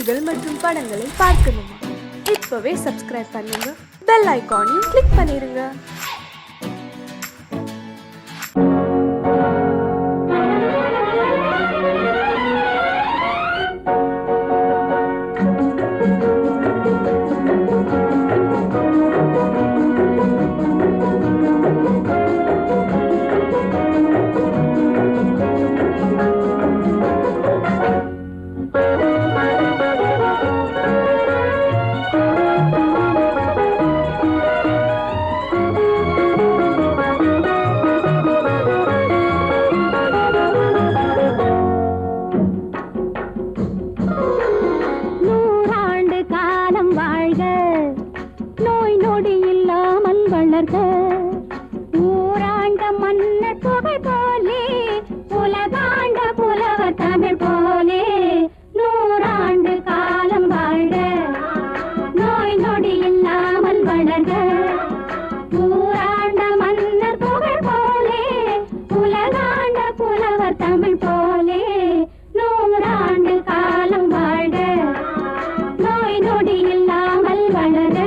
செய்திகள் மற்றும் படங்களை பார்க்கணுமா? இப்பவே சப்ஸ்கிரைப் பண்ணுங்க, பெல் ஐகானையும் கிளிக் பண்ணிருங்க. ஊராண்ட மன்னர் புகழ் போலே, உலகாண்ட புலவர் தமிழ் போலே, நூறாண்டு காலம் வாழ்க, நோய் நொடி இல்லாமல் வளர்க. ஊராண்ட மன்னர் புகழ் போலே, உலகாண்ட புலவர் தமிழ் போலே, நூறாண்டு காலம் வாழ்க, நோய் நொடி இல்லாமல் வளர்க.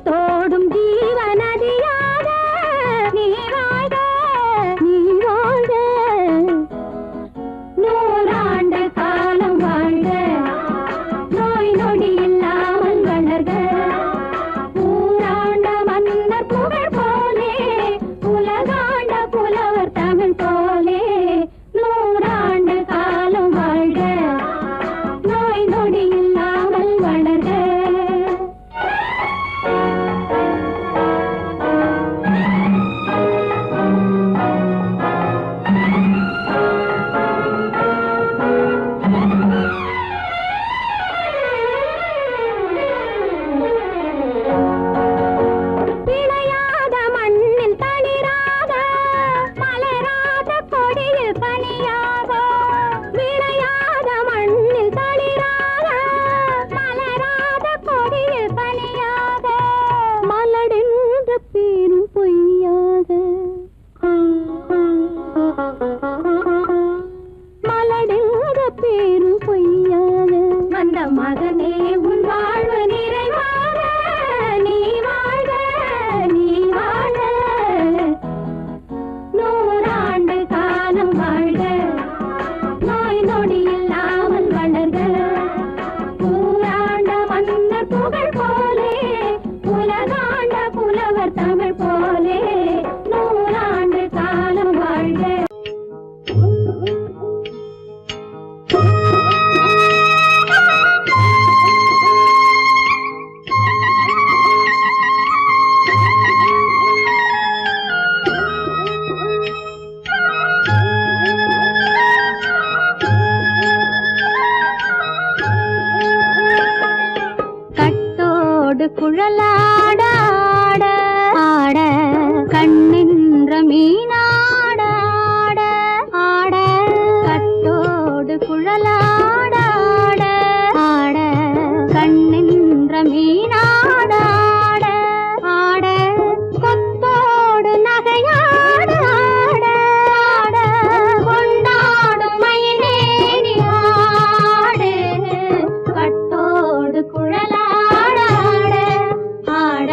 தோடும் ஜீவநதியாக நீ வாழ்க, நீ வாழ்க, நூறாண்டு காலம் வாழ்க, நோய் நொடி இல்லாமல் வளர்க. ஊராண்ட மன்னர் புகழ் போலே, உலகாண்ட புலவர் தமிழ் போலே, நூறாண்டு காலம் வாழ்க, நோய் நொடி இல்லாமல் வளர்க. மகனே உன் வாழ்வு நிறைவாக, நீ வாழ்க, நீ வாழ்க, நூறாண்டு காலம் வாழ்க, நோய் நொடி இல்லாமல் வளர்க. ஊராண்ட மன்னர் புகழ் போலே, உலகாண்ட புலவர் தமிழ் போலே, நூறாண்டு காலம் வாழ்க. குழலாட ஆட ஆட கண்ணின்ற மீனாட ஆட ஆட, கட்டோடு குழலாட ஆட ஆட கண்ணின்ற மீனாட ஆட ஆட, கொத்தோடு நகையாட ஆட ஆட, கொண்டாடும் மயிலேறி ஆடு, கட்டோடு குழலாட ஆட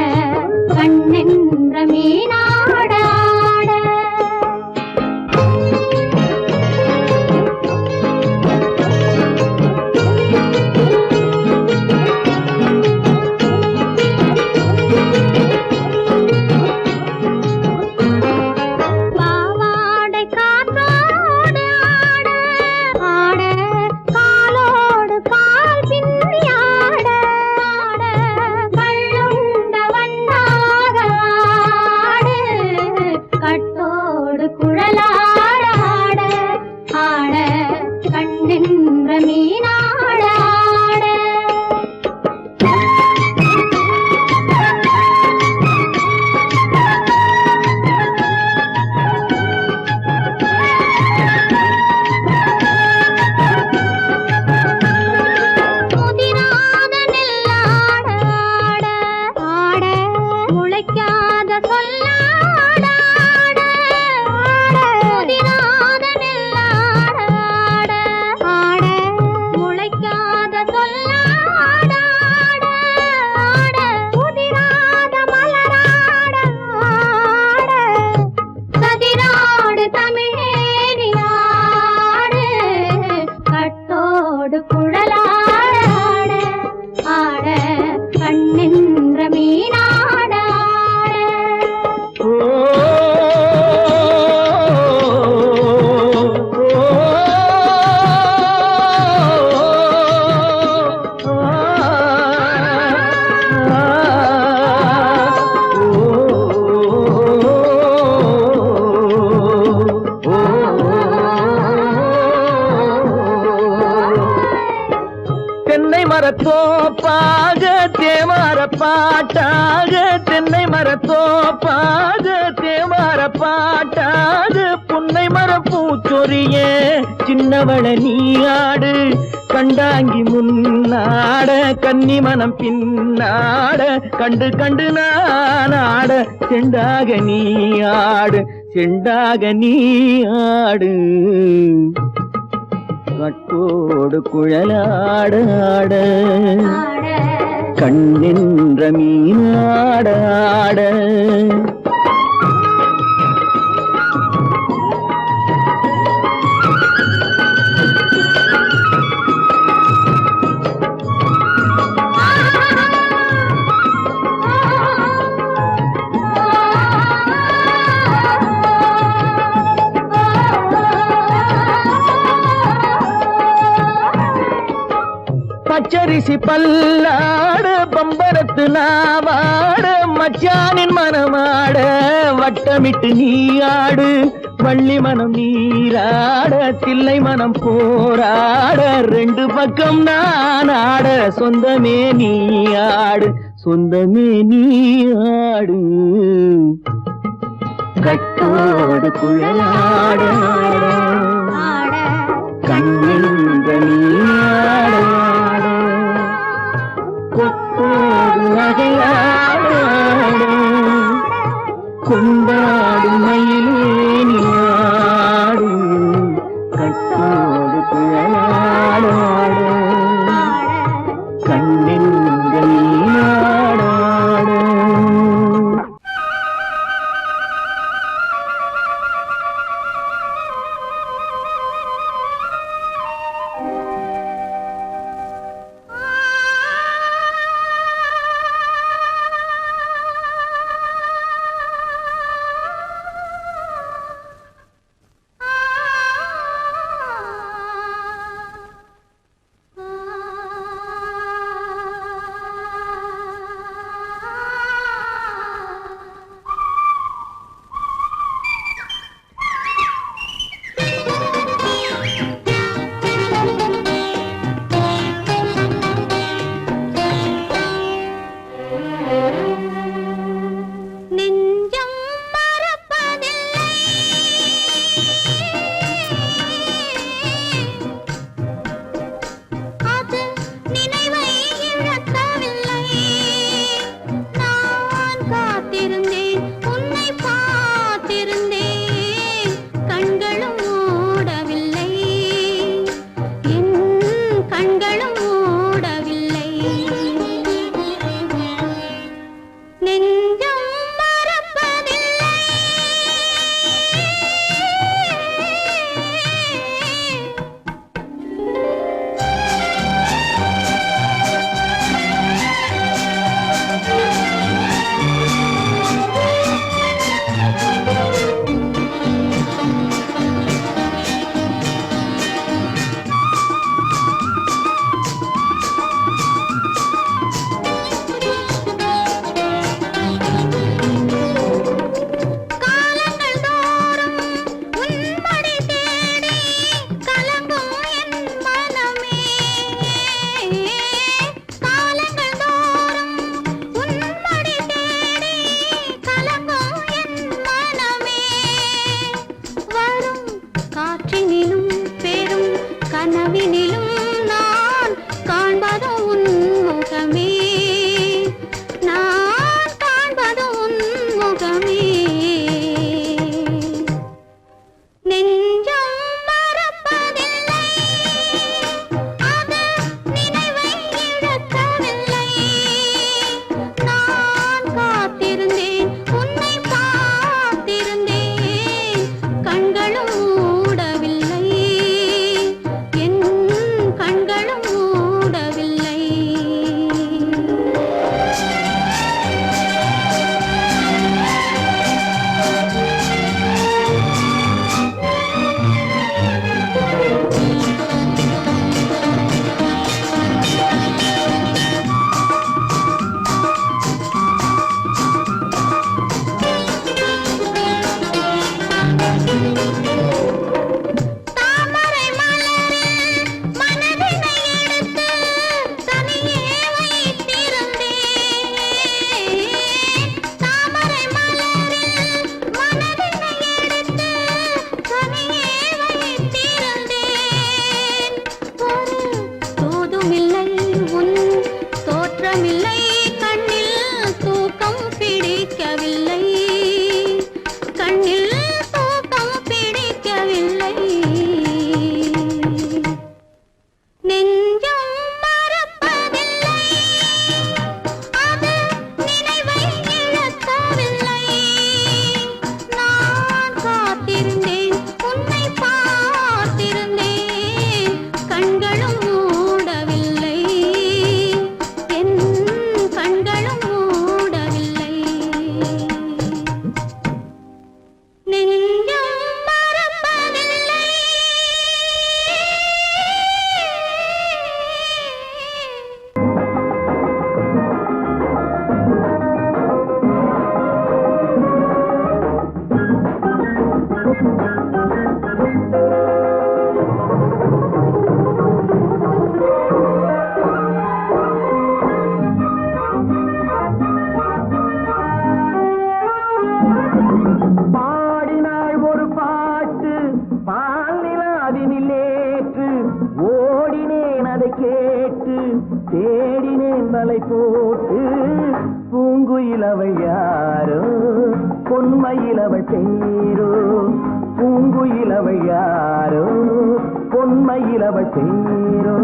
மரத்தோப்பாக தேவார பாட்டாக தென்னை மரத்தோப்பாக தேவார பாட்டாக புன்னை மரப்பூச்சொரிய சின்னவள நீயாடு கண்டாங்கி முன்னாட கன்னி மனம் பின்னாட கண்டு கண்டு நானாட செண்டாக நீயாடு செண்டாக நீயாடு கட்டோடு குழலாடாட கண்ணின்ற மீனாடாட பச்சரிசி பல்லாட பம்பரத்து நாவாட மச்சானின் மனமாட வட்டமிட்டு நீயாடு வள்ளி மனம் நீராட தில்லை மனம் போராட ரெண்டு பக்கம் நான் ஆட சொந்தமே நீயாடு சொந்தமே நீயாடு கட்டோடு குழலாட கண்ணின்ற நீயாட கொத்தோடு நகையாட கொண்டாடு மயிலேனியாடு கட்டோடு குழலாட கண்ணின்ற நீயாட தேடினேன் வலை போட்டு பூங்குயில் அவள் யாரோ பொன்மையில் அவள் பேரோ பூங்குயில் அவள் யாரோ பொன்மையில் அவள் பேரோ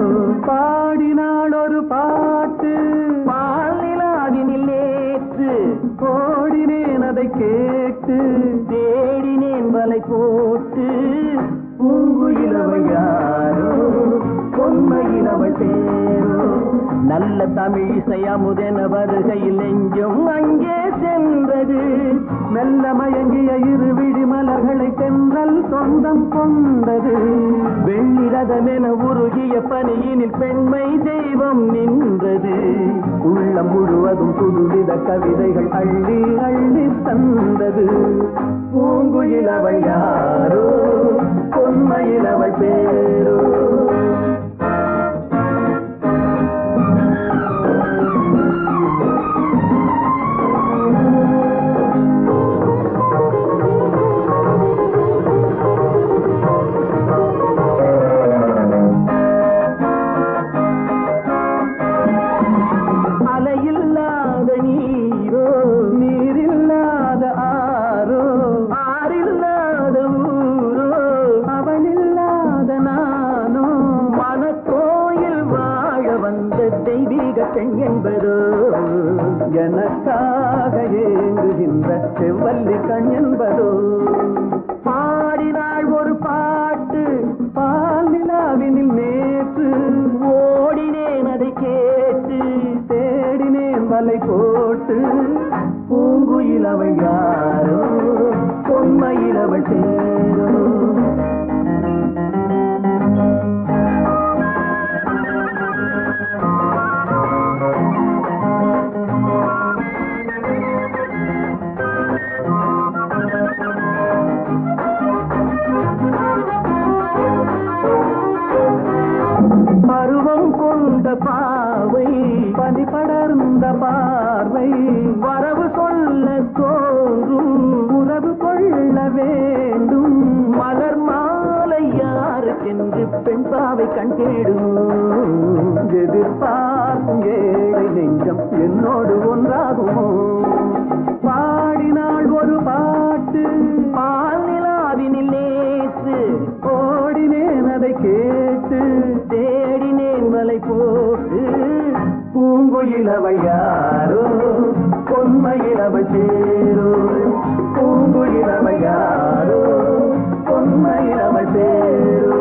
பாடினாள் ஒரு பாட்டு பாலிலாவினில் நேற்று ஓடினேன் அதை கேட்டு தேடினேன் வலை போட்டு பூங்குயில் அவள் யாரோ பொன்மையில் அவள் பேரோ நல்ல தமிழ் இசையமுதென வருகையில் நெஞ்சும் அங்கே சென்றது மெல்ல மயங்கிய இரு விழி மலர்களை தென்றல் சொந்தம் கொண்டது வெள்ளிரதமென உருகிய பனியினில் பெண்மை தெய்வம் நின்றது உள்ளம் முழுவதும் புதுவித கவிதைகள் அள்ளி அள்ளி தந்தது பூங்குயில் அவள் யாரோ பொன்மையில் அவள் பேரோ என்பதோ எனக்காக ஏங்குகின்ற செவ்வல்லி கண் என்பதோ பாடினாள் ஒரு பாட்டு பால் நிலாவினில் நேற்று ஓடினேன் அதை கேட்டு தேடினேன் வலை போட்டு பூங்குயில் அவள் யாரோ பொன்மையில் அவள் பேரோ பருவம் கொண்ட பாவை பனி படர்ந்த பார்வை வரவு சொல்ல தோன்றும் உறவு கொள்ள வேண்டும் மலர் மாலை யாருக்கென்று பெண் பாவை கண் தேடும் எதிர்பார்க்கும் ஏழை நெஞ்சம் என்னோடு ஒன்றாகுமோ பாடினாள் ஒரு பாட்டு பால் நிலாவினில் நேற்று ஓடினேன் அதை கேட்டு தேடினேன் வலை போட்டு பூங்குயில் அவள் யாரோ பொன்மையில் அவள் பேரோ பூங்குயில் அவள் யாரோ பொன்மையில் அவள் பேரோ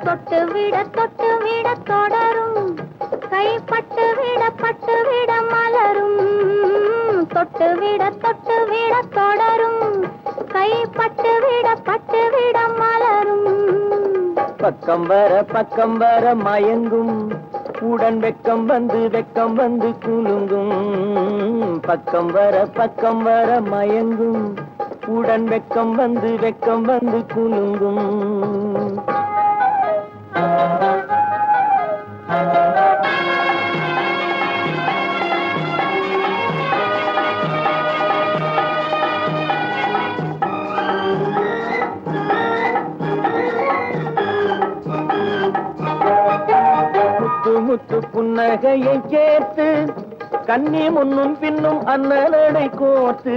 தொட்டுவிட தொடரும் கைப்பட்டு விட மலரும் தொட்டுவிட தொடரும் கைப்பட்டு விட மலரும் பக்கம் வர மயங்கும் உடன் வெக்கம் வந்து குலுங்கும் பக்கம் வர மயங்கும் உடன் வெக்கம் வந்து குலுங்கும் முத்து புன்னகையை சேர்த்து கண்ணி முன்னும் பின்னும் அண்ணலடை கோர்த்து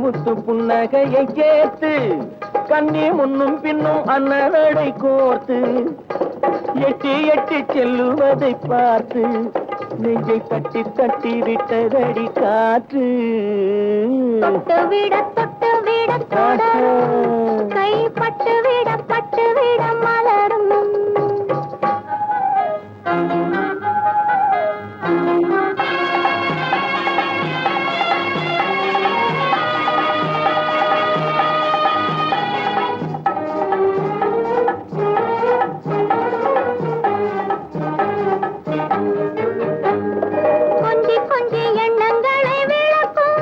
முத்து புன்னகையை சேர்த்து கண்ணி முன்னும் பின்னும் அண்ணலடை கோர்த்து எட்டி செல்லுவதை பார்த்து நெஞ்சை தட்டி விட்டதடி காற்று தொட்டுவிட தொடரும் கைப்பட்டு விட பட்டு விட மலரும் கொஞ்சி கொஞ்சி எண்ணங்களை விளக்கும்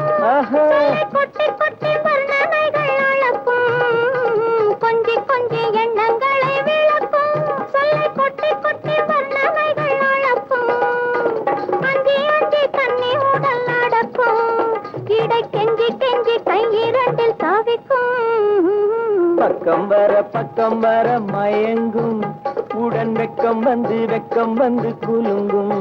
கொட்டி கொட்டி வர்ணனைகள் அளக்கும் கொஞ்சி கொஞ்சி எண்ணங்களை விளக்கும் சொல்லை கொட்டி கொட்டி வர்ணனைகள் அளக்கும் அஞ்சி அஞ்சி கண்ணி உடல் நடக்கும் இடை கெஞ்சி கெஞ்சி கை இரண்டில் சாவிக்கும் பக்கம் வர மயங்கும் உடன் வெக்கம் வந்து குலுங்கும்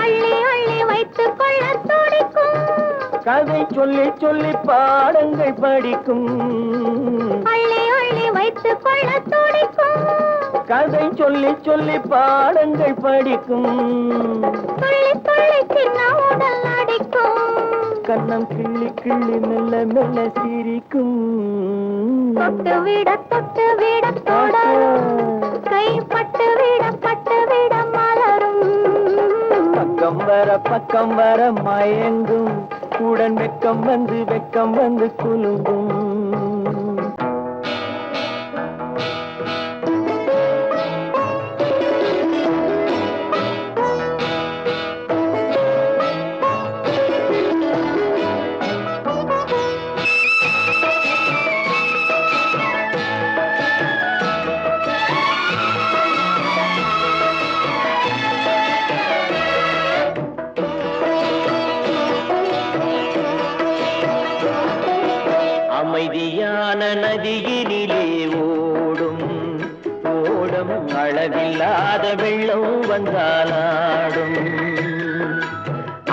அள்ளி அள்ளி வைத்துக் கொள்ள துடிக்கும் கதை சொல்லி சொல்லி பாடங்கள் படிக்கும் அள்ளி அள்ளி வைத்துக் கொள்ள துடிக்கும் கதை சொல்லி சொல்லி பாடங்கள் படிக்கும் துள்ளி துள்ளி சின்ன உடல் அடிக்கும் கண்ணம் கிள்ளி கிள்ளி மெல்ல மெல்ல சிரிக்கும் தொட்டு விட தொடரும் கை பட்டு விட மலரும் பக்கம் வர மயங்கும் உடன் வெக்கம் வந்து குலுங்கும் அமைதியான நதியினிலே ஓடும் ஓடம் அளவில்லாத வெள்ளம் வந்தாலாடும்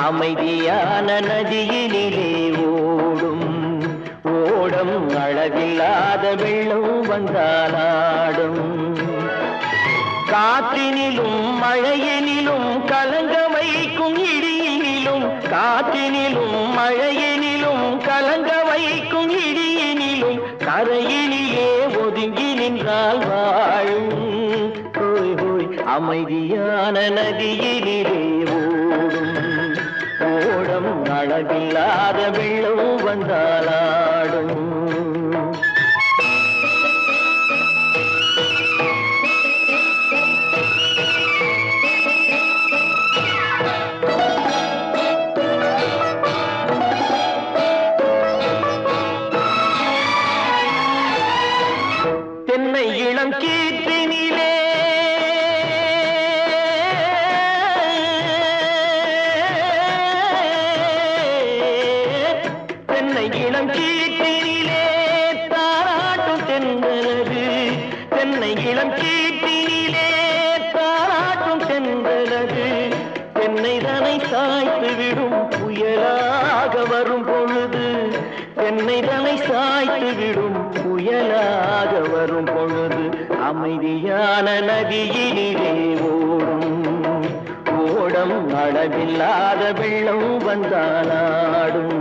அமைதியான நதியினிலே ஓடும் ஓடம் அளவில்லாத வெள்ளம் வந்தாலாடும் காற்றினிலும் மழையினிலும் கலங்க வைக்கும் இடியினிலும் காற்றினிலும் மழையினிலும் கலங்க வைக்கும் இடியினிலும் கரையினிலே ஒதுங்கி நின்றால் வாழும் ஹோய் ஹோய் அமைதியான நதியினிலே ஓடும் ஓடம் அளவில்லாத வெள்ளம் வந்தாலாடும் தென்னை இளம் கீற்றினிலே தென்னை இளம் கீற்றினிலே தாராட்டும் தென்றலது தென்னை இளம் கீற்றினிலே தாராட்டும் தென்றலது தென்னை தனை சாய்த்து விடும் புயலாக வரும் பொழுது தென்னை தனை சாய்த்து விடும் புயலாக வரும் பொழுது அமைதியான நதியினிலே ஓடும் ஓடம் அளவில்லாத வெள்ளம் வந்தாலாடும்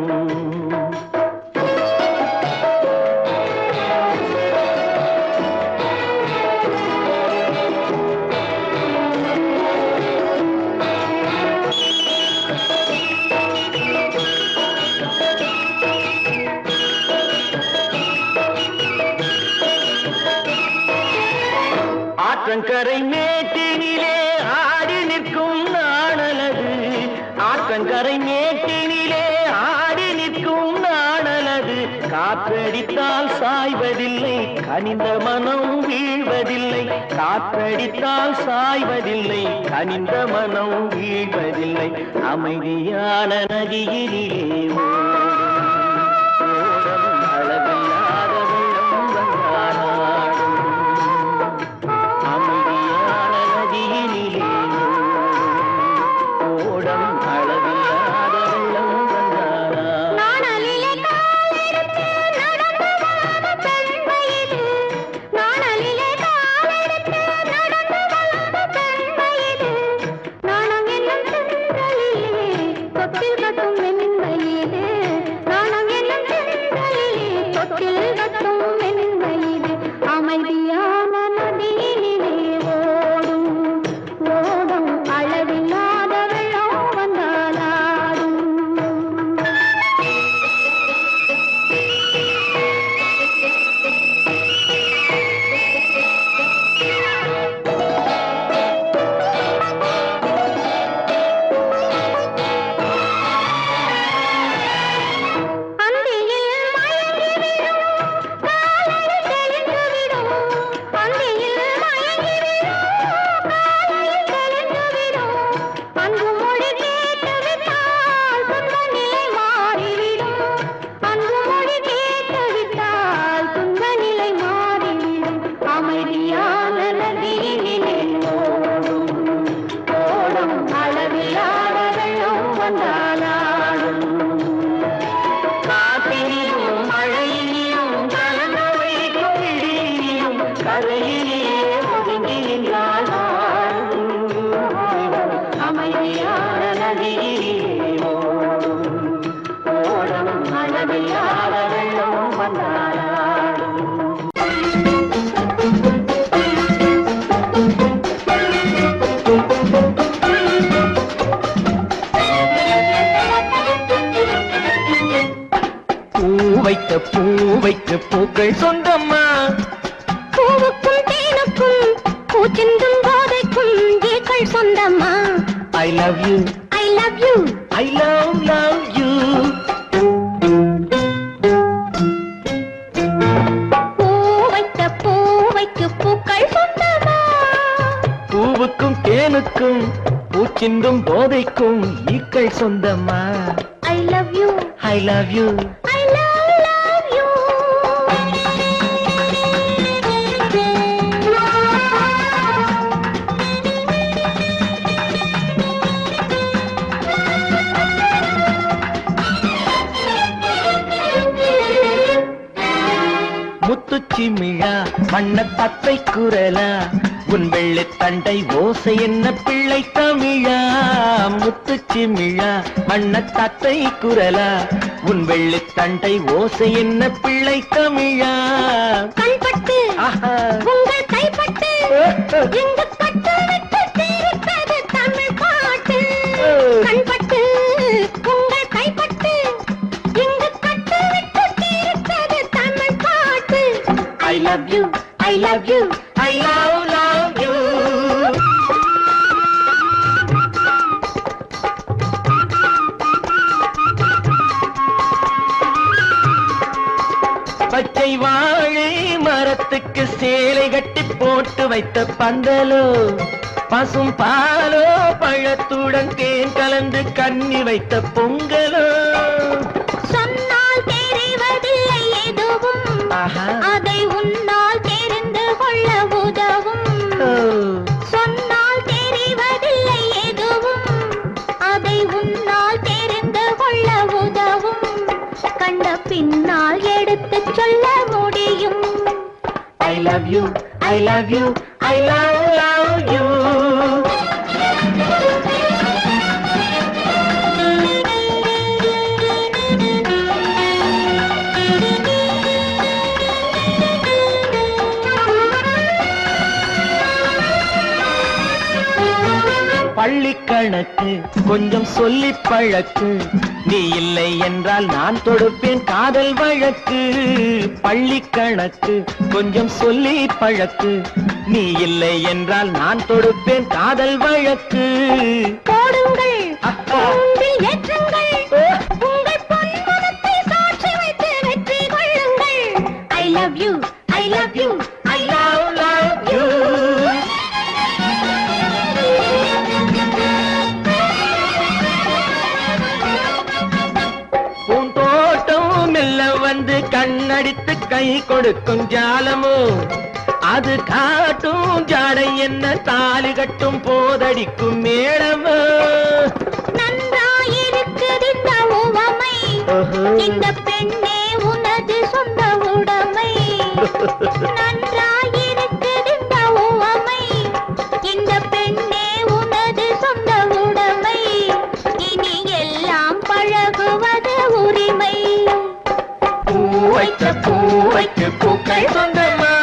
ஆற்றங்கரை மேட்டினிலே ஆடி நிற்கும் நாணலது ஆற்றங்கரை மேட்டினிலே ஆடி நிற்கும் நாணலது காற்றடித்தால் சாய்வதில்லை கனிந்த மனம் வீழ்வதில்லை காற்றடித்தால் சாய்வதில்லை கனிந்த மனம் வீழ்வதில்லை அமைதியான நதியினிலே ஓடும் அளவில்லாத வெள்ளம் வந்தாலாடும் அமைதியான நதியினிலே ஓடும் அளவில்லாத வெள்ளம் வந்தாலாடும் தொட்டில் கட்டும் மென்மையிலே அமைதியான நதியிலே ஓடும் ஓடும் அளவில்லாத வெள்ளம் வந்தாலாடும். பூவைக்கு பூக்கள் சொந்தம்மா. பூவுக்கும் தேனுக்கும் பூச்சிந்தும் போதைக்கும் ஏக்கள் சொந்தம்மா. I love you, I love you, I love you. பூவைக்கு பூக்கள் சொந்தமா. பூவுக்கும் தேனுக்கும் பூச்சிந்தும் போதைக்கும் ஈக்கள் சொந்தம்மா. I love you, I love you, I love you. முத்துச்சிமிழா வண்ண தத்தை குரலா உன் வெள்ளை தண்டை ஓசை என்ன பிள்ளை தமிழா. முத்துச்சிமிழா வண்ண தத்தை குரலா உன் வெள்ளை தண்டை ஓசை என்ன பிள்ளை தமிழா. கண்பட்டு உங்கள் கைப்பட்டு எங்கு பட்டு விட்டு தீர்த்தது தமிழ் பாட்டு. கண்பட்டு உங்கள் கைப்பட்டு எங்கு பட்டு விட்டு தீர்த்தது தமிழ் பாட்டு. I love you, I love you, I love you. பச்சை வாழை மரத்துக்கு சேலை கட்டி போட்டு வைத்த பந்தலோ பசும் பாலோ பழத்துடன் தேன் கலந்து கண்ணி வைத்த பொங்கலோ. சொன்னால் தெரிவதில்லை எதுவும் அதை உன்னால் தெரிந்து கொள்ள உதவும். சொன்னால் தெரிவதில்லை எதுவும் அதை உன்னால் தெரிந்து கொள்ள உதவும். கண்ட பின்னால் எடுத்துச் சொல்ல முடியும். I love you, I love you, I love you. பள்ளிக்கணக்கு கொஞ்சம் சொல்லி பழக்கு, நீ இல்லை என்றால் நான் தொடுப்பேன் காதல் வழக்கு. பள்ளிக்கணக்கு கொஞ்சம் சொல்லி பழக்கு, நீ இல்லை என்றால் நான் தொடுப்பேன் காதல் வழக்கு. போடுங்கள் கூண்டில் ஏற்றுங்கள் உங்கள் பொன்மனத்தை சாட்சி வைத்து வெற்றி கொள்ளுங்கள். I love you, I love you, I love you. பூந்தோட்டம் மெல்ல வந்து கண்ணடித்து கை கொடுக்கும் ஜாலமோ, அது காட்டும் ஜாடை என்ன தாலி கட்டும் போதடிக்கும் மேளமோ. நன்றாயிருக்குது இந்த உவமை, இந்த பெண்ணே உனது சொந்த உடைமை. நன்றாயிருக்குது இந்த உவமை, இந்த பெண்ணே உனது சொந்த உடைமை. இனி எல்லாம் பழகுவது உரிமை. பூ வைத்த பூவைக்கு பூக்கள் சொந்தமா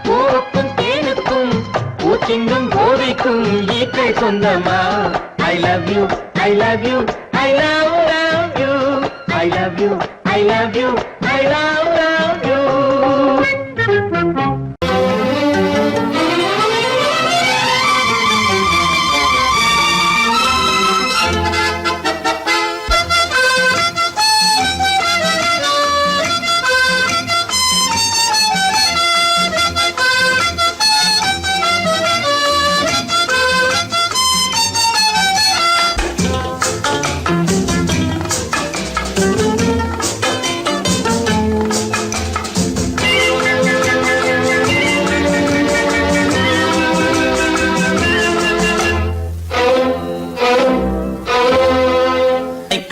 பூவுக்கும் தேனுக்கும் பூச்சிங்கும் போதைக்கும் ஈக்கள் சொந்தமா I love you, I love you, I love you, I love you, I love you, I love you.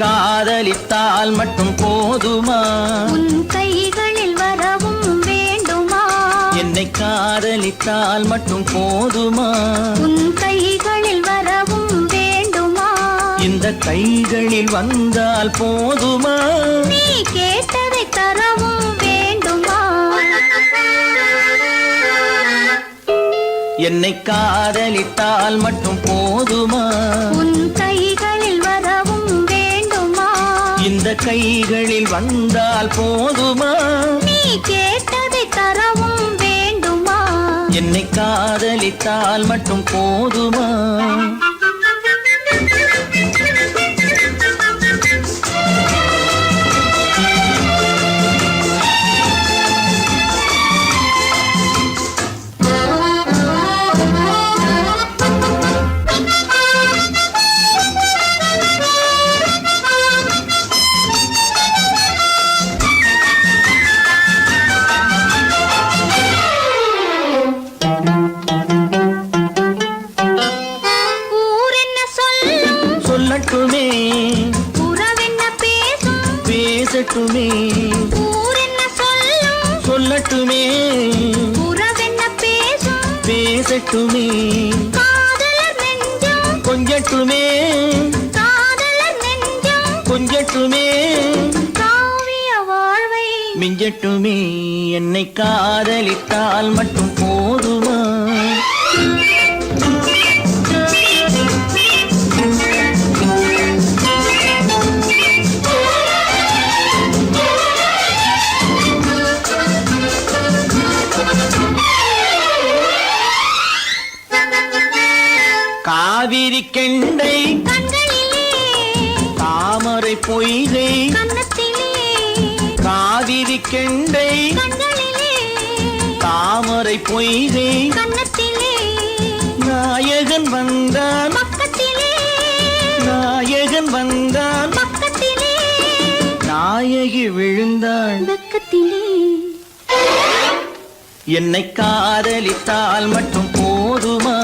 காதலித்தால் மட்டும் போதுமா உன் கைகளில் வரவும் வேண்டுமா என்னை காதலித்தால் மட்டும் போதுமா உன் கைகளில் வரவும் வேண்டுமா இந்த கைகளில் வந்தால் போதுமா நீ கேட்டதை தரவும் வேண்டுமா என்னை காதலித்தால் மட்டும் போதுமா உன் கைகளில் வரவும் வேண்டுமா இந்த கைகளில் வந்தால் போதுமா நீ கேட்டதை தரவும் வேண்டுமா என்னை காதலித்தால் மட்டும் போதுமா சொல்லட்டுமே உறவென்ன பேசும் பேசட்டுமே ஊரென்ன சொல்லும் சொல்லட்டுமே உறவென்ன பேசும் பேசட்டுமே காதலர் நெஞ்சம் கொஞ்சட்டுமே காதலர் நெஞ்சம் கொஞ்சட்டுமே காவிய வாழ்வை மிஞ்சட்டுமே என்னை காதலித்தால் மட்டும் போதுமா காவிரி கெண்டை கண்களிலே தாமரை பொய்கை கன்னத்திலே காவிரி கெண்டை கண்களிலே தாமரை பொய்கை கன்னத்திலே நாயகன் வந்தான் பக்கத்திலே நாயகன் வந்தான் பக்கத்திலே நாயகி விழுந்தாள் பக்கத்திலே என்னை காதலித்தால் மட்டும் போதுமா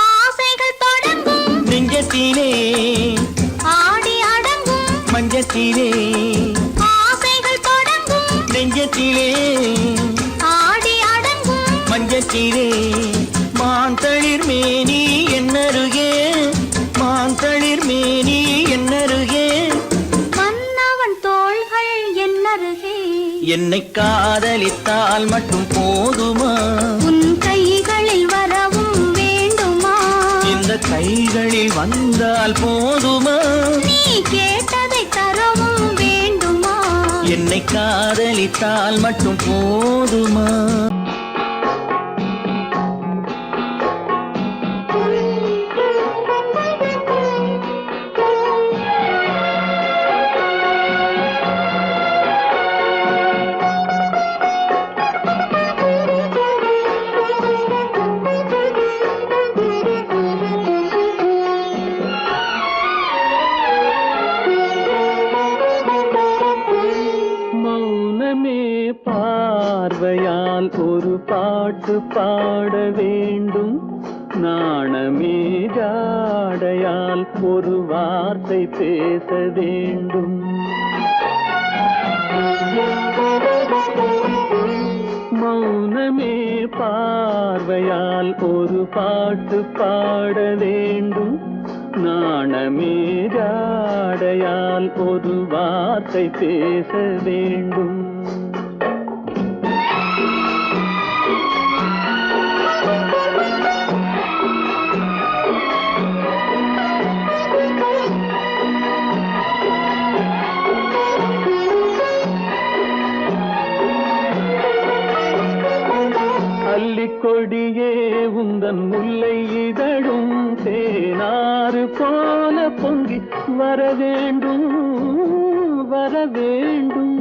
ஆசைகள் தொடங்கும் நெஞ்சத்திலே ஆடி அடங்கும் மஞ்சத்திலே ஆசைகள் தொடங்கும் நெஞ்சத்திலே ஆடி அடங்கும் மஞ்சத்திலே மாந்தளிர் மேனி என்னருகே மாந்தளிர் மேனி என்னருகே மன்னவன் தோள்கள் என்னருகே என்னை காதலித்தால் மட்டும் போதுமா உன் கைகளில் வரவும் வேண்டுமா இந்த கைகளில் வந்தால் போதுமா நீ கேட்டதை தரவும் வேண்டுமா என்னை காதலித்தால் மட்டும் போதுமா மௌனமே பார்வையால் ஒரு பாட்டு பாட வேண்டும் நாணமே ஜாடையால் ஒரு வார்த்தை பேச வேண்டும் மௌனமே பார்வையால் ஒரு பாட்டு பாட வேண்டும் நாணமே ஜாடையால் ஒரு வார்த்தை பேச வேண்டும். கொடியே உந்தன் முல்லை இதழும் தேனாறு போல பொங்கி வர வேண்டும் வர வேண்டும்.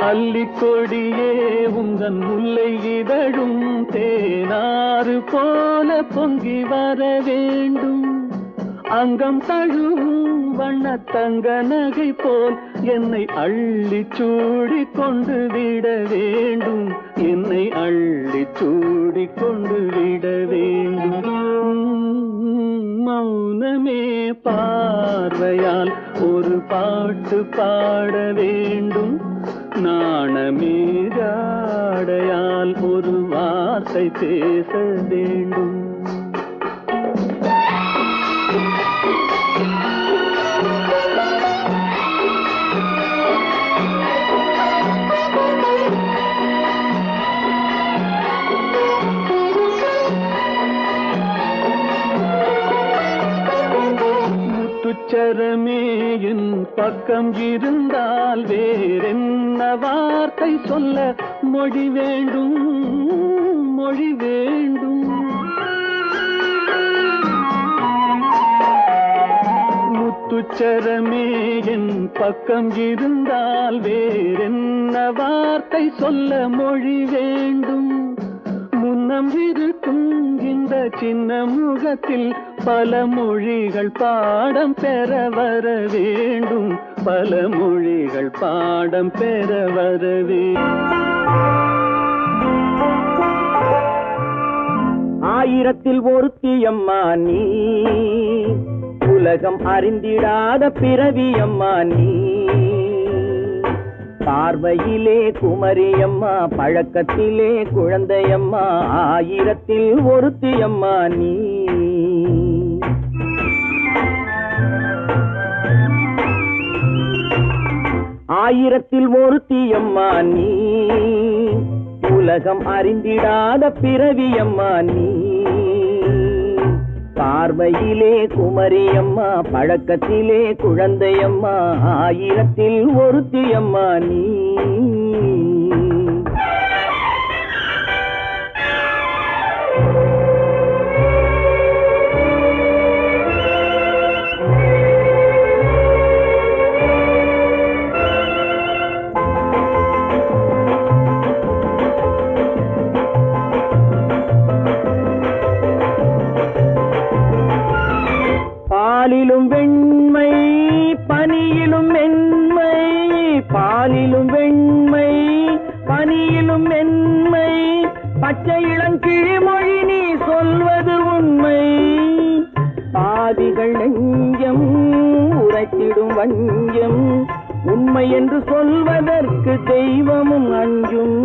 அல்லிக்கொடியே உந்தன் முல்லை இதழும் தேனாறு போல பொங்கி வர வேண்டும். அங்கம் தழுவும் வண்ணத்தங்க நகை போல் என்னை அள்ளி சூடி கொண்டு விட வேண்டும். என்னை அள்ளி சூடி கொண்டு விட வேண்டும். மௌனமே பார்வையால் ஒரு பாட்டு பாட வேண்டும். நாணமே ஜாடையால் ஒரு வார்த்தை பேச வேண்டும். முத்துச்சரமே என் பக்கம் இருந்தால் வேறென்ன வார்த்தை சொல்ல மொழி வேண்டும் மொழி வேண்டும். முத்துச்சரமே என் பக்கம் இருந்தால் வேறென்ன வார்த்தை சொல்ல மொழி வேண்டும். முன்னம் இருக்கும் இந்த சின்ன முகத்தில் பல மொழிகள் பாடம் பெற வர வேண்டும். பல மொழிகள் பாடம் பெற வர வேண்டும். ஆயிரத்தில் ஒருத்தியம்மா நீ, உலகம் அறிந்திடாத பிறவியம்மா நீ. பார்வையிலே குமரியம்மா, பழக்கத்திலே குழந்தையம்மா, ஆயிரத்தில் ஒருத்தியம்மா நீ. ஆயிரத்தில் ஒருத்தியம்மா நீ, உலகம் அறிந்திடாத பிறவியம்மா நீ. பார்வையிலே குமரியம்மா, பழக்கத்திலே குழந்தையம்மா, ஆயிரத்தில் ஒருத்தியம்மா நீ. பாலிலும் வெண்மை பனியிலும் மென்மை, பாலிலும் வெண்மை பனியிலும் மென்மை, பச்சை இளங்கிழிமொழி நீ சொல்வது உண்மை. பாதிகள் நெஞ்சம் உரைத்திடும் வஞ்சம், உண்மை என்று சொல்வதற்கு தெய்வமும் அஞ்சும்.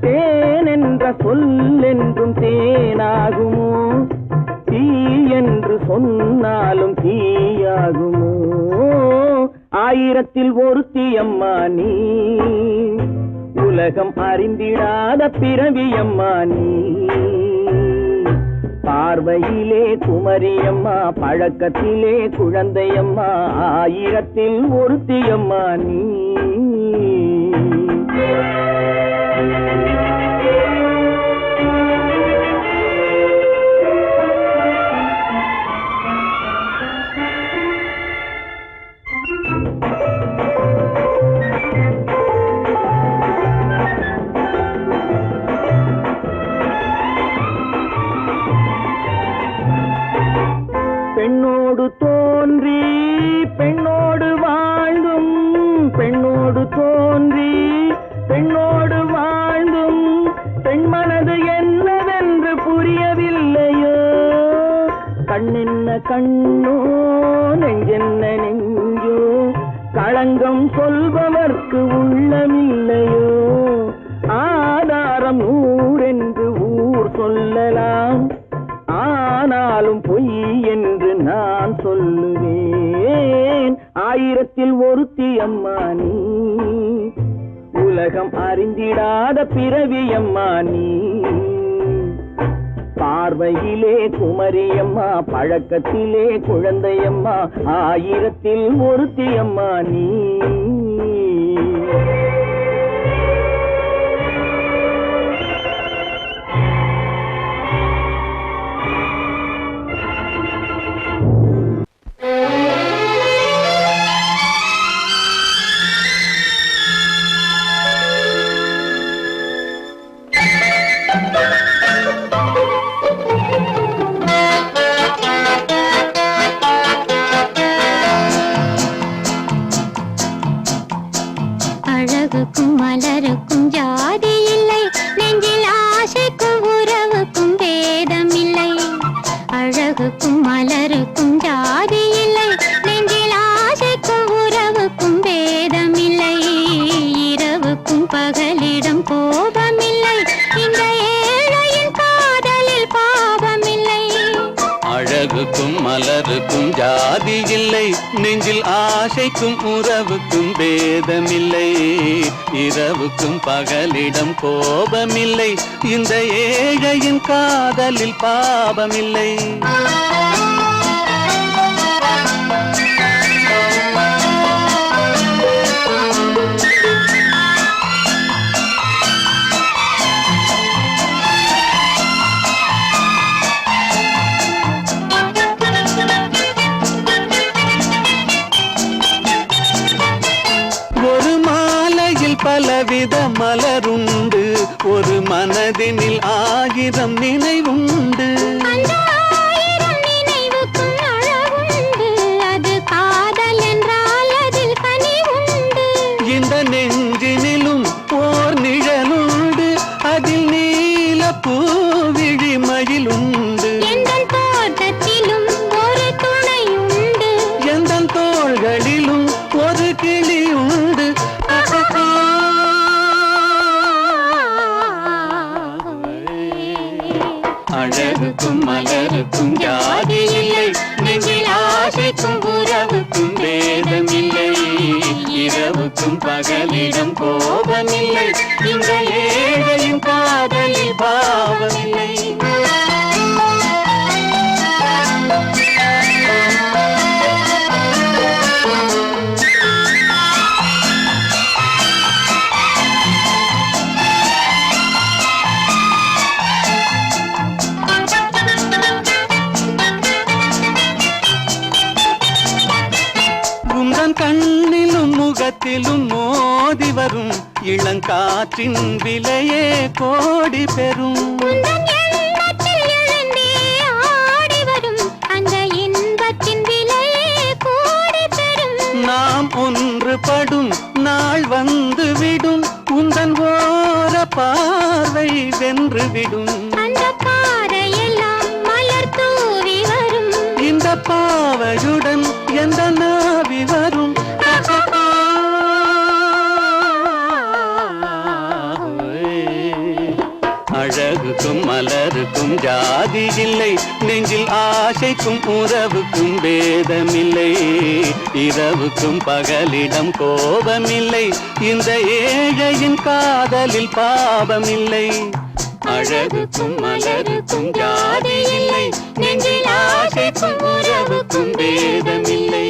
தேன் என்ற சொல் என்றும் தேனாகுமோ, தீ என்று சொன்னாலும் தீயாகுமோ. ஆயிரத்தில் ஒருத்தியம்மா நீ, உலகம் அறிந்திடாத பிறவியம்மா நீ. பார்வையிலே குமரியம்மா, பழக்கத்திலே குழந்தையம்மா, ஆயிரத்தில் ஒருத்தியம்மா நீ. பெண்ணோடு தோன்றி பெண்ணோடு வாழ்ந்தும், பெண்ணோடு தோன்றி பெண்ணோடு வாழ்ந்தும், பெண் மனது என்னவென்று புரியவில்லையோ. கண்ணென்ன கண்ணோ, நெஞ்சென்ன நெஞ்சோ, களங்கம் சொல்பவர்க்கு உள்ளமில்லையோ. ஆதாரம் ஊரென்று ஊர் சொல்லலாம், ஆனாலும் பொய் என்று நான் சொல்லுவேன். 1000ல் ஒருத்தி அம்மா நீ, உலகம் அறிந்திடாத பிறவி அம்மா நீ. பார்வையிலே குமரியம்மா, பழக்கத்திலே குழந்தையம்மா, 1000ல் ஒருத்தி அம்மா நீ. அழகுக்கும் மலருக்கும் ஜாதி இல்லை, நெஞ்சில் ஆசைக்கும் உறவுக்கும் பேதமில்லை. அழகுக்கும் மலருக்கும் ஜாதி இல்லை, நெஞ்சில் ஆசைக்கும் உறவுக்கும் பேதமில்லை. இரவுக்கும் பகலிடம் கோபமில்லை, இந்த ஏழையின் காதலில் பாவமில்லை. அழகுக்கும் மலருக்கும் ஜாதி இல்லை, நெஞ்சில் ஆசைக்கும் உறவுக்கும் பேதமில்லை. இரவுக்கும் பகலிடம் கோபமில்லை, இந்த ஏழையின் காதலில் பாவமில்லை. பலவித மலருண்டு, ஒரு மனதினில் 1000 நினைவுண்டு. அந்த 1000 நினைவுக்கும் அழகுண்டு, அது காதல் என்றால் அதில் கனிவுண்டு. இந்த நெஞ்சினிலும் ஓர் நிழலுண்டு, அதில் நீல பூவிழி மயிலுண்டு. எந்தன் தோட்டத்திலும் ஒரு துணையுண்டு, எந்தன் தோள்களிலும் ஒரு கிளியுண்டு. அழகுக்கும் மலருக்கும் ஜாதி இல்லை, நெஞ்சில் ஆசைக்கும் உறவுக்கும் பேதமில்லை. இரவுக்கும் பகலிடம் கோபமில்லை, இந்த ஏழையின் காதலில் பாவமில்லை. கண்ணிலும் முகத்திலும் மோதி வரும் இளங்காற்றின் விலையே கோடி பெறும். நாம் ஒன்றுபடும் நாள் வந்து விடும், உந்தன் ஓர பார்வை வென்றுவிடும். இந்த பாவையுடன் எந்த நாவி வரும். அழகுக்கும் மலருக்கும் ஜாதி இல்லை, நெஞ்சில் ஆசைக்கும் உறவுக்கும் பேதமில்லை. இரவுக்கும் பகலிடம் கோபமில்லை, இந்த ஏழையின் காதலில் பாவமில்லை. அழகுக்கும் மலருக்கும் ஜாதி இல்லை, நெஞ்சில் ஆசைக்கும் உறவுக்கும் பேதமில்லை.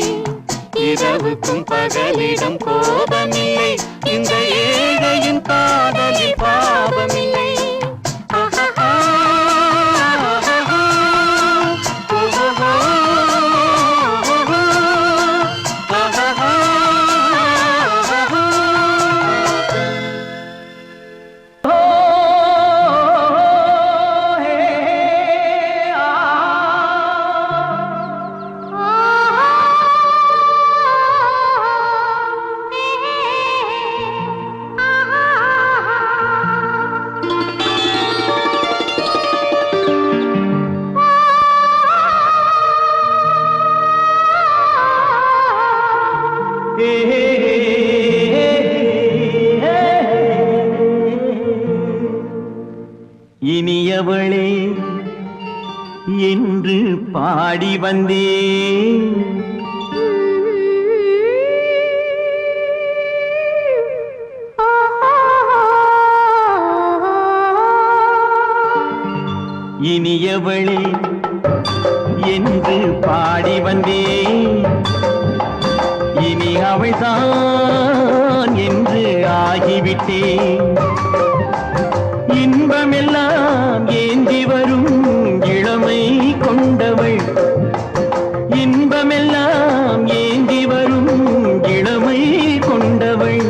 இரவுக்கும் பகலிடம் கோபமில்லை, இந்த ஏழையின் காதலில் பாவமில்லை. இனியவளே பாடி வந்தேன். இனியவளே என்று பாடி வந்தேன். இனி அவள்தான் என்று ஆகிவிட்டேன். இன்பமெல்லாம் ஏந்தி வரும் இளமை கொண்டவள். இன்பமெல்லாம் ஏந்தி வரும் இளமை கொண்டவள்.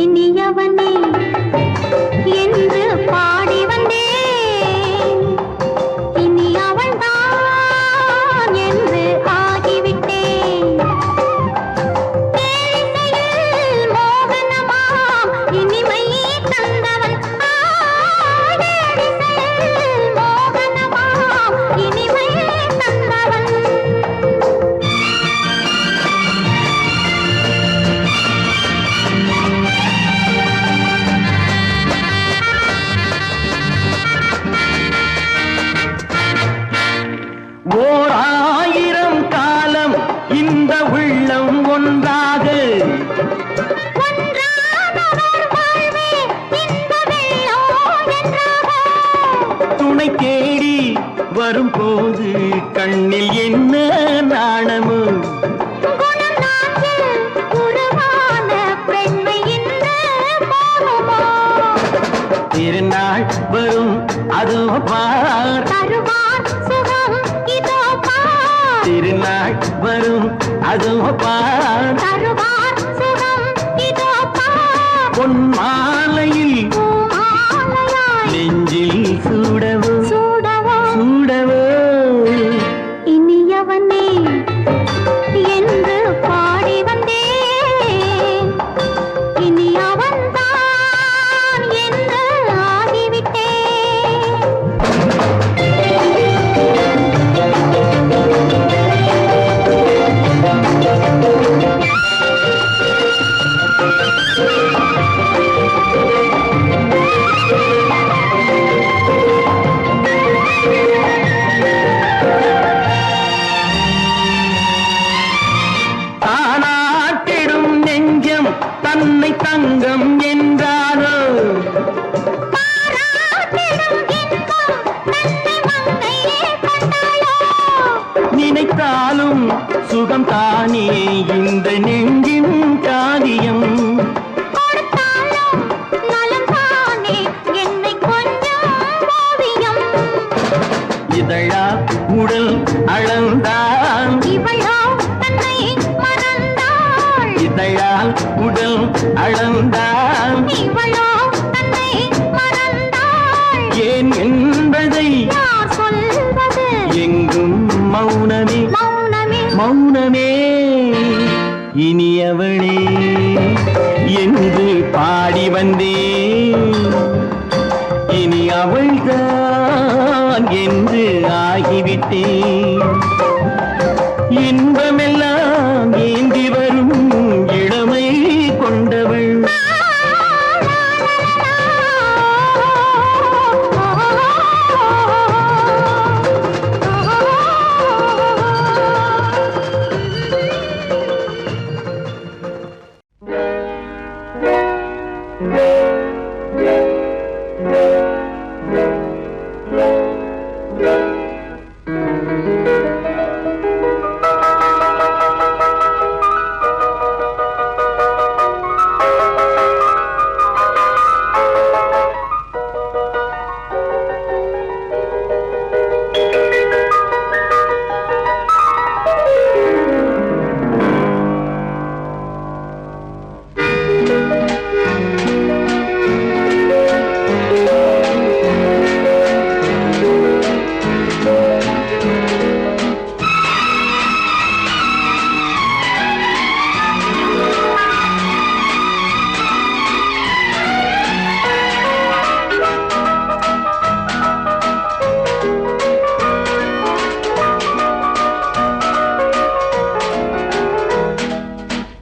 இனியவனே என்று பாடி வந்தேன். இனி அவள்தான் என்று ஆகிவிட்டேன். தேனிசையில் மோகனமாம் இனிமை தந்தவன். தேனிசையில் மோகனமாம் இனிமை தந்தவன். ஓர் ஆயிரம் காலம் இந்த உள்ளம் ஒன்றாக துணை தேடி வரும்போது கண்ணில் என்ன நாணமோ. திருநாள் வரும் அதோ பார். திருநாள் வரும் அதோ பார். பொன் மாலையில் நெஞ்சில் சூடவோ சூடவோ. இனியவனே என்று பாடி வந்தேன். இனி அவன்தான் என்று ஆகிவிட்டேன். தானாட்டிடும் நெஞ்சம் தன்னை தங்கம் என்றாரோ. நினைத்தாலும் சுகம் தானே இந்த நெஞ்சின் காரியம். இதழா உடல் அளந்தான். இதழால் உடல் அளந்தான். ஏன் என்பதை எங்கும் மௌனமே மௌனமே. இனியவளே என்று பாடி வந்தேன். இனி அவள்தான் என்று ஆகிவிட்டேன். இன்பமெல்லாம் ஏந்தி வரும் இளமை கொண்டவள்.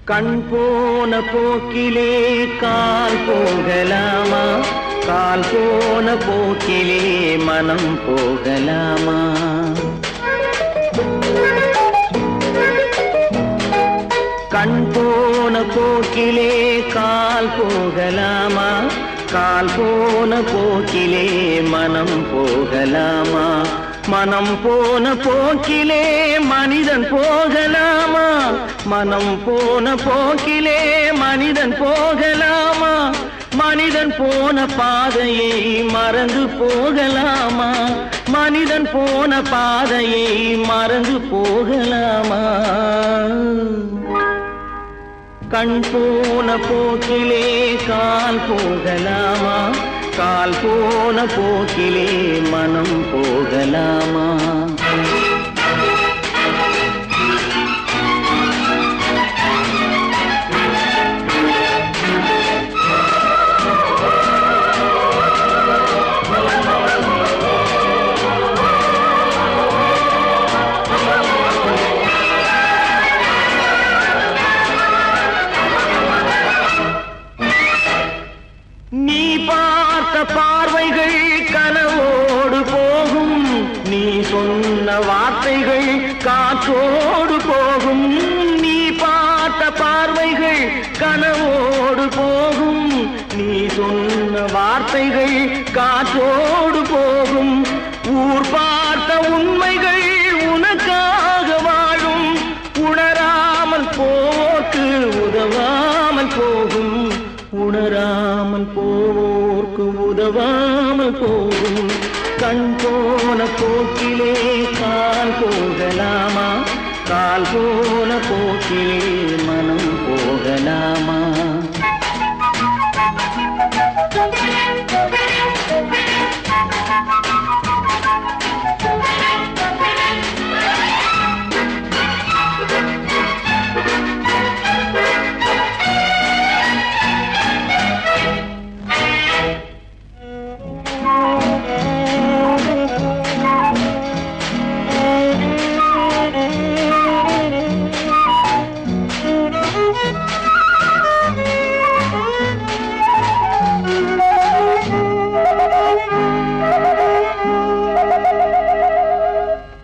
கண் போன போக்கிலே கால் போகலாமா கால் போன போக்கிலே மனம் போகலாமா கண் போன போக்கிலே கால் போகலாமா கால் போன போக்கிலே மனம் போகலாமா மனம் போன போக்கிலே மனிதன் போகலாமா மனம் போன போக்கிலே மனிதன் போகலாமா மனிதன் போன பாதையை மறந்து போகலாமா மனிதன் போன பாதையை மறந்து போகலாமா கண் போன போக்கிலே கால் போகலாமா கால் போன போக்கிலே மனம் போகலாமா நீ பார்த்த பார்வைகள் கனவோடு போகும் நீ சொன்ன வார்த்தைகள் காற்றோடு போகும் நீ பார்த்த பார்வைகள் கனவோடு போகும் நீ சொன்ன வார்த்தைகள் காற்றோடு போகும் ஊர் பார்த்த உண்மைகள் உனக்காக வாழும் உணராமல் போக்கு உதவாமல் போகும் உணராமல் போவோர்க்கு உதவாமல் போகும் கண் போன போக்கிலே கால் போகலாமா கால் போன போக்கிலே மனம் போகலாமா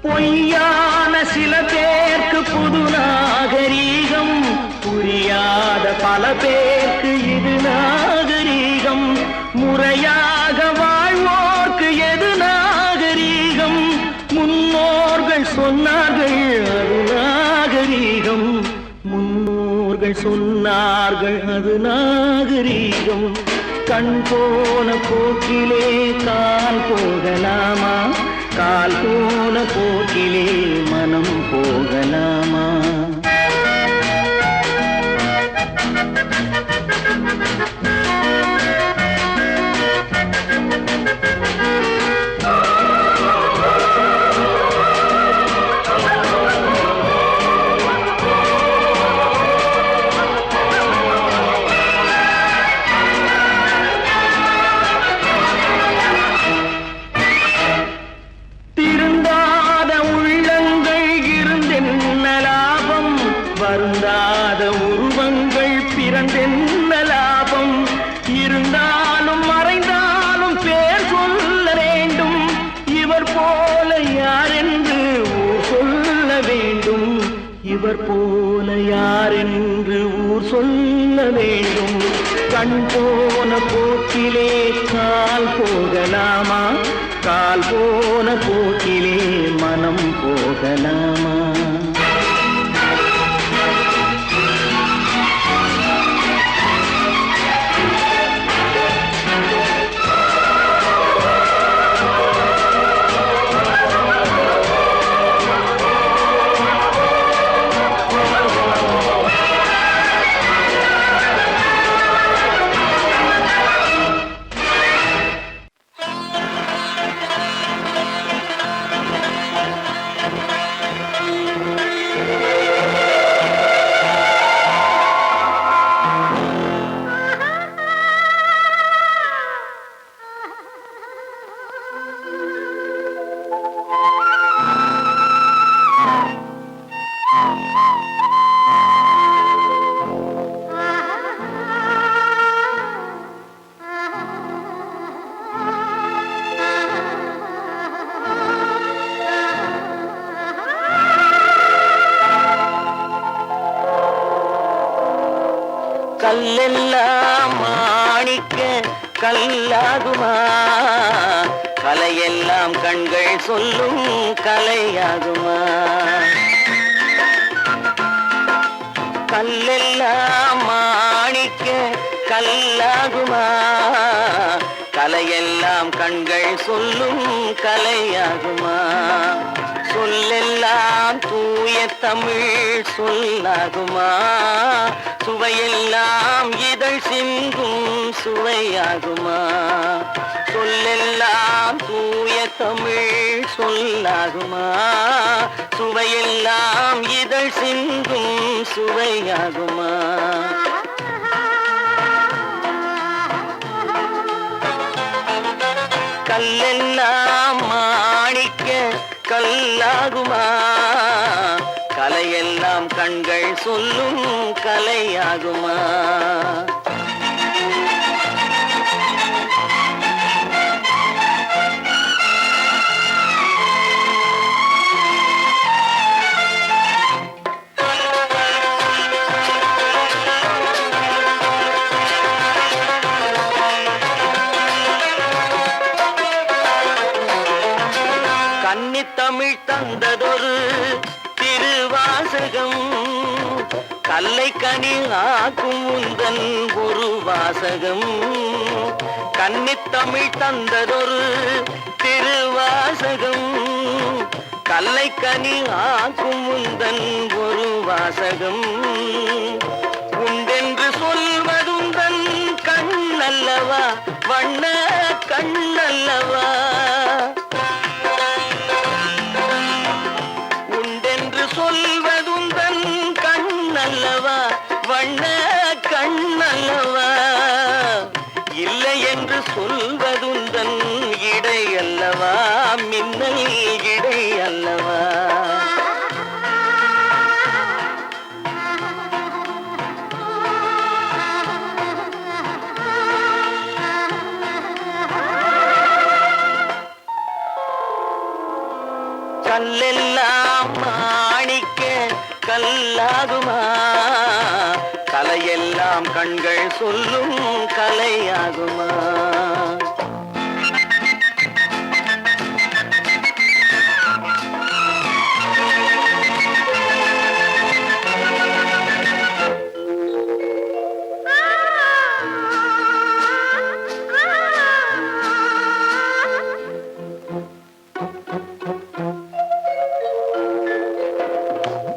பொய்யான சில பேருக்கு புது நாகரீகம் புரியாத பல பேருக்கு இது நாகரீகம் முறையாக வாழ்வோர்க்கு எது நாகரீகம் முன்னோர்கள் சொன்னார்கள் அது நாகரீகம் முன்னோர்கள் சொன்னார்கள் அது நாகரீகம் கண் போன போக்கிலே கால் போகலாமா கால் போன போக்கிலே மனம் போகலாமா வருந்தாத உருவங்கள் பிறந்தென்ன லாபம் இருந்தாலும் மறைந்தாலும் பேர் சொல்ல வேண்டும் இவர் போல யார் என்று ஊர் சொல்ல வேண்டும் இவர் போல யார் என்று ஊர் சொல்ல வேண்டும் கண் போன போக்கிலே கால் போகலாமா கால் போன போக்கிலே மனம் போகலாமா கல்லெல்லாம் மாணிக்க கல்லாகுமா, கலையெல்லாம் கண்கள் சொல்லும் கலையாகுமா. கல்லெல்லாம் மாணிக்க கல்லாகுமா, கலையெல்லாம் கண்கள் சொல்லும் கலையாகுமா. சொல்லெல்லாம் தூய தமிழ் சொல்லாகுமா, சுவையெல்லாம் இதழ் சிந்தும் சுவையாகுமா. சொல்லெல்லாம் தூய தமிழ் சொல்லாகுமா, சுவையெல்லாம் இதழ் சிந்தும் சுவையாகுமா. கல்லெல்லாம் மாணிக்க கல்லாகுமா, கலையெல்லாம் கண்கள் சொல்லும் கலையாகுமா. கன்னித்தமிழ் தந்ததொரு திருவாசகம், கல்லை கனி ஆக்கும் உந்தன் ஒரு வாசகம். கன்னித்தமிழ் தந்ததொரு திருவாசகம், கல்லை கனி ஆக்கும் உந்தன் ஒரு வாசகம். உண்டென்று சொல்வதுந்தன் கண்ணல்லவா, வண்ண கண்ணல்லவா. சொல்வதுந்தன் கண்ணல்லவா, வண்ண கண்ணல்லவா. இல்லை என்று சொல்வதுந்தன் இடை அல்லவா, மின்னல் இடை அல்லவா. கல்லெல்லாம் மாணிக்க கல்லாகுமா, கலையெல்லாம் கண்கள் சொல்லும் கலையாகுமா.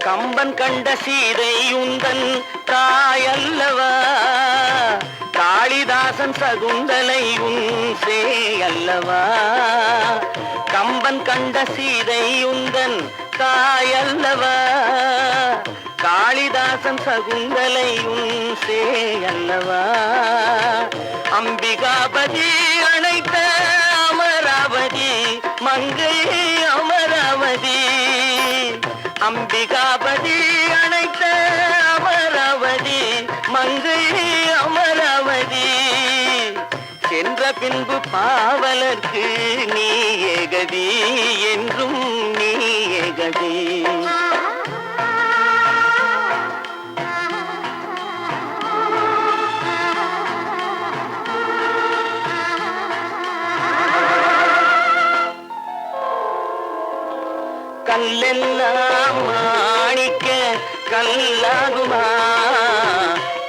கம்பன் கண்ட சீதை உந்தன் தாயல்லவா, காளிதாசன் சகுந்தலை உன் சேயல்லவா. கம்பன் கண்ட சீதை உந்தன் தாயல்லவா, காளிதாசன் சகுந்தலை உன் சேயல்லவா. அம்பிகாபதி அணைத்த அமராவதி மங்கை அமராவதி. அம்பிகாபதி அணைத்த அமராவதி மங்கை அமராவதி. சென்ற பின்பு பாவலர்க்கு நீ ஏகதி, என்றும் நீ ஏகதி. கல்லெல்லாம் மாணிக்க கல்லாகுமா,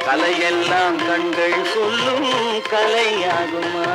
கலையெல்லாம் கண்கள் சொல்லும் கலையாகுமா.